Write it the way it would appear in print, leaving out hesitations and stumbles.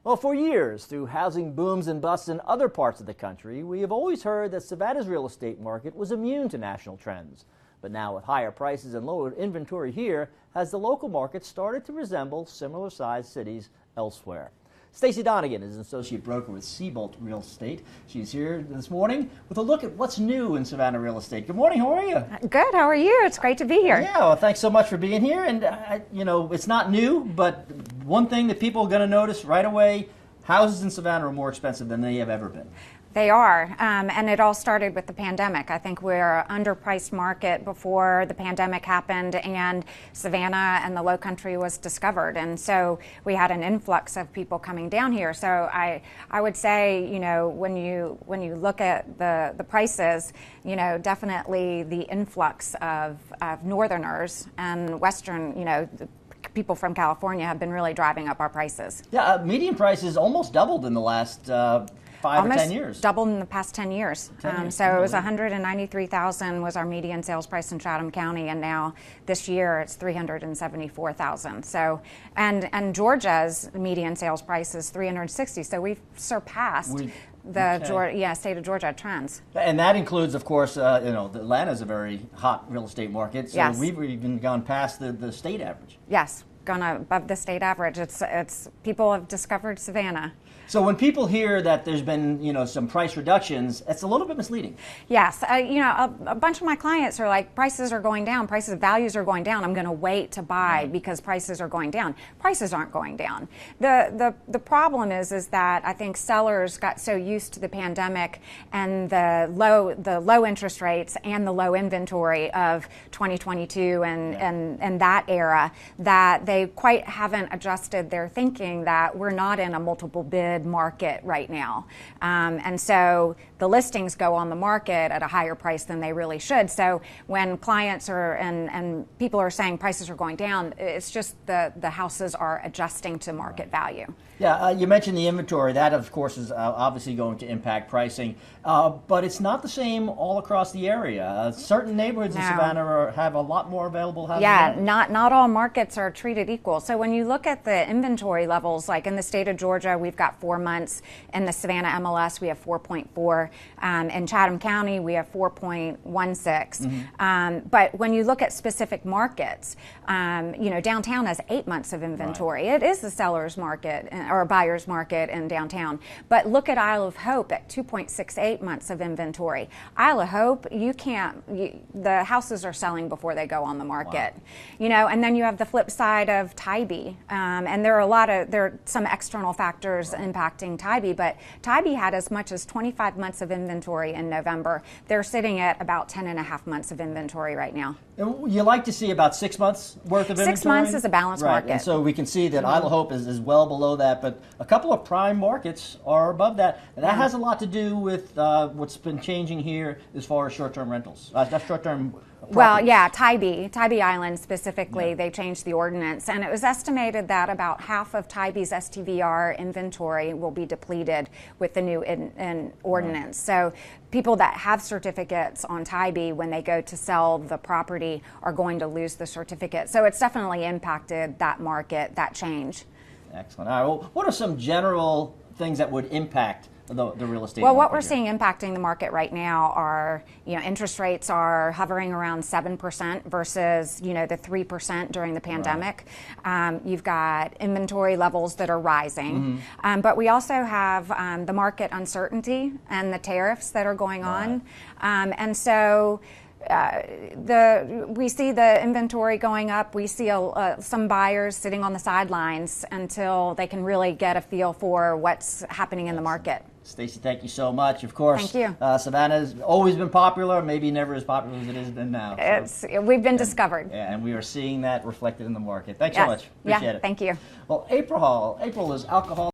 Well, for years, through housing booms and busts in other parts of the country, we have always heard that Savannah's real estate market was immune to national trends. But now, with higher prices and lower inventory here, has the local market started to resemble similar-sized cities elsewhere? Stacey Donegan is an associate broker with Seabolt Real Estate. She's here this morning with a look at what's new in Savannah real estate. Good morning, how are you? Good, how are you? It's great to be here. Yeah, well, thanks so much for being here. And, it's not new, but one thing that people are going to notice right away, houses in Savannah are more expensive than they have ever been. They are, and it all started with the pandemic. I think we're an underpriced market before the pandemic happened and Savannah and the Low Country was discovered. And so we had an influx of people coming down here. So I would say, when you look at the prices, definitely the influx of Northerners and Western, people from California have been really driving up our prices. Yeah, median prices almost doubled in the last 5 or 10 years. Doubled in the past 10 years. So it was $193,000 was our median sales price in Chatham County, and now this year it's $374,000. So and Georgia's median sales price is $360,000. So we've surpassed the state of Georgia trends. And that includes, of course, Atlanta is a very hot real estate market. So yes. We've even gone past the state average. Yes, gone above the state average. It's people have discovered Savannah. So when people hear that there's been, some price reductions, it's a little bit misleading. Yes, a bunch of my clients are like, prices are going down, values are going down. I'm going to wait to buy because prices are going down. Prices aren't going down. The problem is that I think sellers got so used to the pandemic and the low interest rates and the low inventory of 2022 and that era that they quite haven't adjusted their thinking that we're not in a multiple bid market right now. And so the listings go on the market at a higher price than they really should. So when clients and people are saying prices are going down, it's just the houses are adjusting to market value. Yeah, you mentioned the inventory. That, of course, is obviously going to impact pricing. But it's not the same all across the area. Certain neighborhoods in Savannah have a lot more available housing. Yeah, not all markets are treated equal. So when you look at the inventory levels, like in the state of Georgia, we've got 4 months. In the Savannah MLS, we have 4.4. In Chatham County, we have 4.16. But when you look at specific markets, downtown has 8 months of inventory. Right. It is the seller's market or a buyer's market in downtown. But look at Isle of Hope at 2.68 months of inventory. Isle of Hope, the houses are selling before they go on the market. Wow. And then you have the flip side of Tybee. And there are some external factors impacting Tybee, but Tybee had as much as 25 months of inventory in November. They're sitting at about 10 and a half months of inventory right now. And you like to see about 6 months worth of inventory? 6 months is a balanced market. And so we can see that Isle of Hope is well below that, but a couple of prime markets are above that. And that has a lot to do with what's been changing here as far as short-term rentals. Short-term properties. Well, yeah, Tybee Island specifically, they changed the ordinance, and it was estimated that about half of Tybee's STVR inventory will be depleted with the new ordinance. So people that have certificates on Tybee, when they go to sell the property, are going to lose the certificate. So it's definitely impacted that market, that change. Excellent. All right, well, what are some general things that would impact the real estate market? Well, what we're seeing impacting the market right now are, interest rates are hovering around 7% versus, the 3% during the pandemic. Right. You've got inventory levels that are rising, but we also have the market uncertainty and the tariffs that are going on, and so. We see the inventory going up. We see some buyers sitting on the sidelines until they can really get a feel for what's happening in the market. Stacey, thank you so much. Of course, thank you. Savannah has always been popular, maybe never as popular as it has been now. We've been discovered. Yeah, and we are seeing that reflected in the market. Thanks so much. Appreciate it. Thank you. Well, April is alcohol.